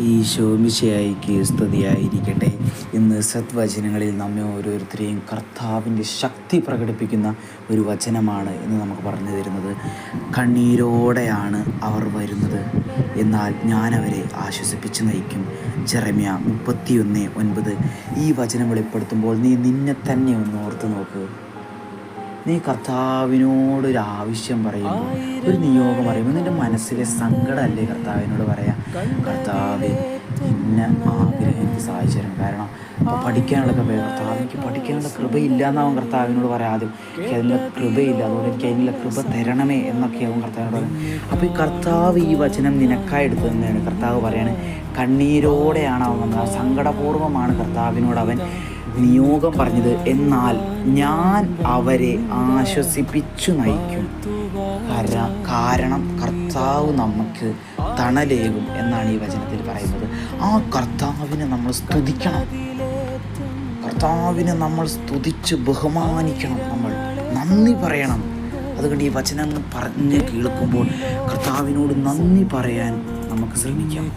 ഈശോ മിശിഹായ്ക്ക് സ്തുതിയായിരിക്കട്ടെ. ഇന്ന് സദ്വചനങ്ങളിൽ നമ്മെ ഓരോരുത്തരെയും കർത്താവിൻ്റെ ശക്തി പ്രകടിപ്പിക്കുന്ന ഒരു വചനമാണ് ഇന്ന് നമുക്ക് പറഞ്ഞു തരുന്നത്. കണ്ണീരോടെയാണ് അവർ വരുന്നത്, എന്നാൽ ഞാൻ അവരെ ആശ്വസിപ്പിച്ച് നയിക്കും. ജെറമ്യ 31:9. ഈ വചനം വെളിപ്പെടുത്തുമ്പോൾ നീ നിന്നെ തന്നെ ഒന്ന് ഓർത്ത് നോക്ക്. നീ കർത്താവിനോടൊരു ആവശ്യം പറയുമ്പോൾ, ഒരു നിയോഗം പറയുമ്പോൾ നിൻ്റെ മനസ്സിലെ സങ്കടമല്ലേ കർത്താവിനോട് പറയാം. കർത്താവേ, ഇന്ന ആഗ്രഹം എനിക്ക് സാധിച്ചു തരണം. കാരണം അപ്പോൾ പഠിക്കാനുള്ള കൃപ, കർത്താവ് എനിക്ക് പഠിക്കാനുള്ള കൃപയില്ല എന്നാവും കർത്താവിനോട് പറയാം. ആദ്യം എനിക്ക് അതിനുള്ള കൃപയില്ല, അതുകൊണ്ട് എനിക്ക് അതിനുള്ള കൃപ തരണമേ എന്നൊക്കെയാവും കർത്താവിനോട് പറയുന്നത്. അപ്പോൾ ഈ കർത്താവ് ഈ വചനം നിനക്കായി എടുത്തു തന്നെയാണ്. കർത്താവ് പറയാണ്, കണ്ണീരോടെയാണ് അവൻ വന്നത്, സങ്കടപൂർവ്വമാണ് കർത്താവിനോട് അവൻ നിയോഗം പറഞ്ഞത്, എന്നാൽ ഞാൻ അവരെ ആശ്വസിപ്പിച്ചു നയിക്കും. കാരണം കർത്താവ് നമുക്ക് തണലേകും എന്നാണ് ഈ വചനത്തിൽ പറയുന്നത്. ആ കർത്താവിനെ നമ്മൾ സ്തുതിക്കണം, കർത്താവിനെ നമ്മൾ സ്തുതിച്ച് ബഹുമാനിക്കണം, നമ്മൾ നന്ദി പറയണം. അതുകൊണ്ട് ഈ വചനം പറഞ്ഞ് കേൾക്കുമ്പോൾ കർത്താവിനോട് നന്ദി പറയാൻ നമുക്ക് ശ്രമിക്കാം.